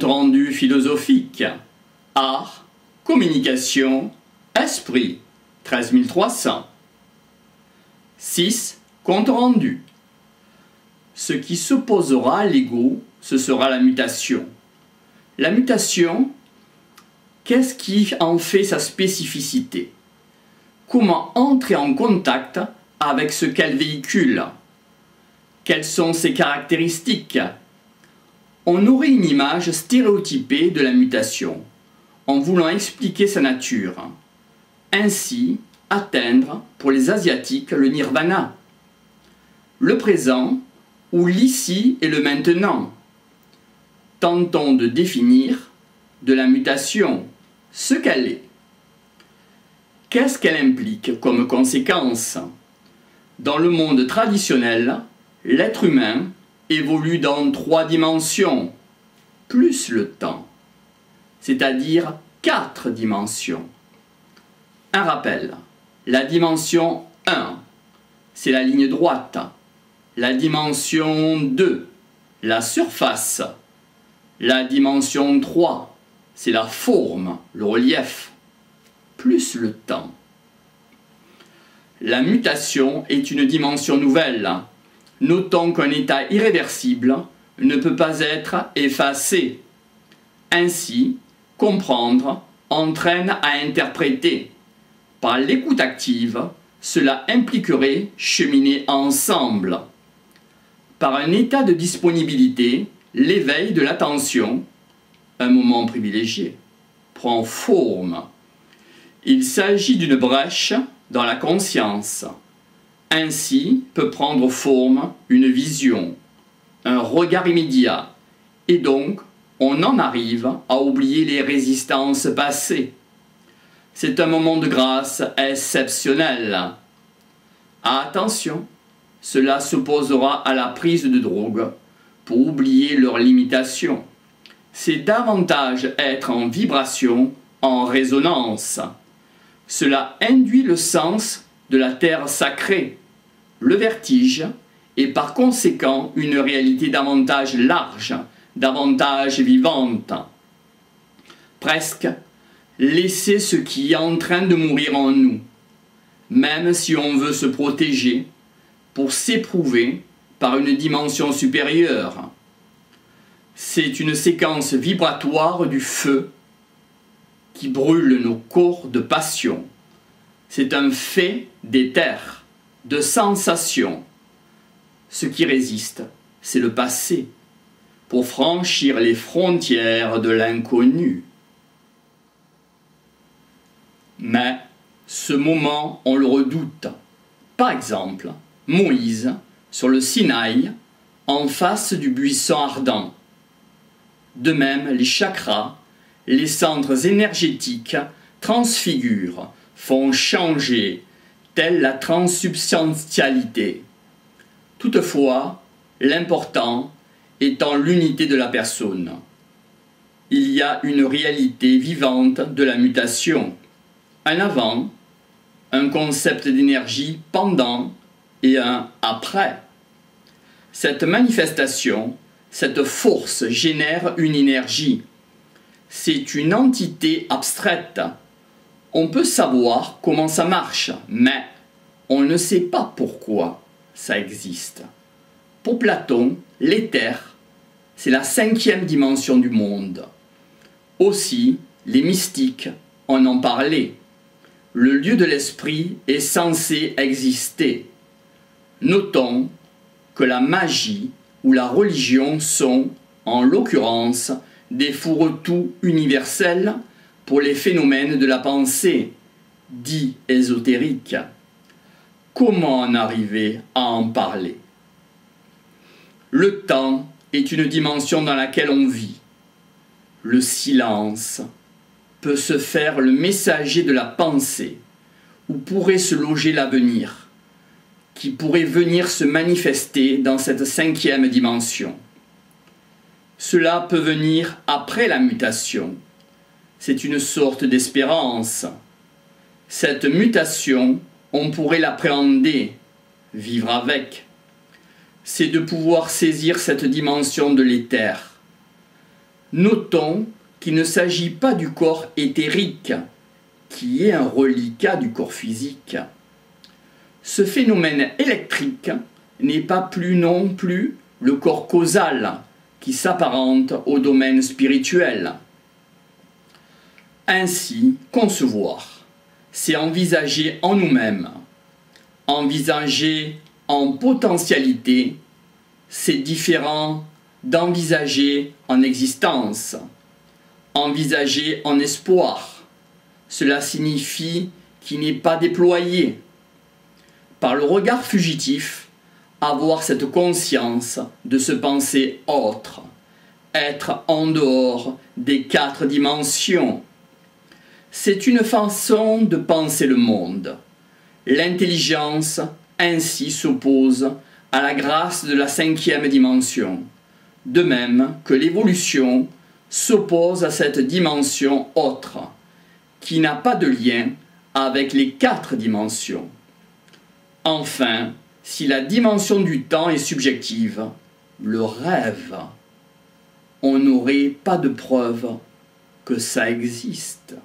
compte rendu philosophique. Art, communication, esprit, 13 300. 6. Compte rendu. Ce qui s'opposera à l'ego, ce sera la mutation. La mutation, qu'est-ce qui en fait sa spécificité? Comment entrer en contact avec ce qu'elle véhicule? Quelles sont ses caractéristiques? On aurait une image stéréotypée de la mutation, en voulant expliquer sa nature. Ainsi, atteindre, pour les Asiatiques, le nirvana, le présent, ou l'ici et le maintenant. Tentons de définir de la mutation ce qu'elle est. Qu'est-ce qu'elle implique comme conséquence? Dans le monde traditionnel, l'être humain évolue dans 3 dimensions, plus le temps, c'est-à-dire 4 dimensions. Un rappel, la dimension 1, c'est la ligne droite. La dimension 2, la surface. La dimension 3, c'est la forme, le relief, plus le temps. La mutation est une dimension nouvelle. Notons qu'un état irréversible ne peut pas être effacé. Ainsi, comprendre entraîne à interpréter. Par l'écoute active, cela impliquerait cheminer ensemble. Par un état de disponibilité, l'éveil de l'attention, un moment privilégié, prend forme. Il s'agit d'une brèche dans la conscience. Ainsi peut prendre forme une vision, un regard immédiat, et donc on en arrive à oublier les résistances passées. C'est un moment de grâce exceptionnel. Attention, cela s'opposera à la prise de drogue pour oublier leurs limitations. C'est davantage être en vibration, en résonance. Cela induit le sens de la terre sacrée, le vertige, et par conséquent une réalité davantage large, davantage vivante. Presque, laisser ce qui est en train de mourir en nous, même si on veut se protéger, pour s'éprouver par une dimension supérieure. C'est une séquence vibratoire du feu qui brûle nos corps de passion. C'est un fait d'éther, de sensation. Ce qui résiste, c'est le passé, pour franchir les frontières de l'inconnu. Mais ce moment, on le redoute. Par exemple, Moïse, sur le Sinaï, en face du buisson ardent. De même, les chakras, les centres énergétiques, transfigurent, font changer, telle la transsubstantialité. Toutefois, l'important étant l'unité de la personne. Il y a une réalité vivante de la mutation. Un avant, un concept d'énergie pendant et un après. Cette manifestation, cette force génère une énergie. C'est une entité abstraite. On peut savoir comment ça marche, mais on ne sait pas pourquoi ça existe. Pour Platon, l'éther, c'est la 5e dimension du monde. Aussi, les mystiques en ont parlé. Le lieu de l'esprit est censé exister. Notons que la magie ou la religion sont, en l'occurrence, des fourre-tout universels pour les phénomènes de la pensée, dits ésotériques. Comment en arriver à en parler? Le temps est une dimension dans laquelle on vit. Le silence peut se faire le messager de la pensée, où pourrait se loger l'avenir, qui pourrait venir se manifester dans cette 5e dimension. Cela peut venir après la mutation. C'est une sorte d'espérance. Cette mutation, on pourrait l'appréhender, vivre avec. C'est de pouvoir saisir cette dimension de l'éther. Notons qu'il ne s'agit pas du corps éthérique, qui est un reliquat du corps physique. Ce phénomène électrique n'est pas plus non plus le corps causal, qui s'apparente au domaine spirituel. Ainsi, concevoir, c'est envisager en nous-mêmes. Envisager en potentialité, c'est différent d'envisager en existence. Envisager en espoir, cela signifie qu'il n'est pas déployé. Par le regard fugitif, avoir cette conscience de se penser autre, être en dehors des 4 dimensions. C'est une façon de penser le monde. L'intelligence ainsi s'oppose à la grâce de la 5e dimension, de même que l'évolution s'oppose à cette dimension autre, qui n'a pas de lien avec les 4 dimensions. Enfin, si la dimension du temps est subjective, le rêve, on n'aurait pas de preuve que ça existe.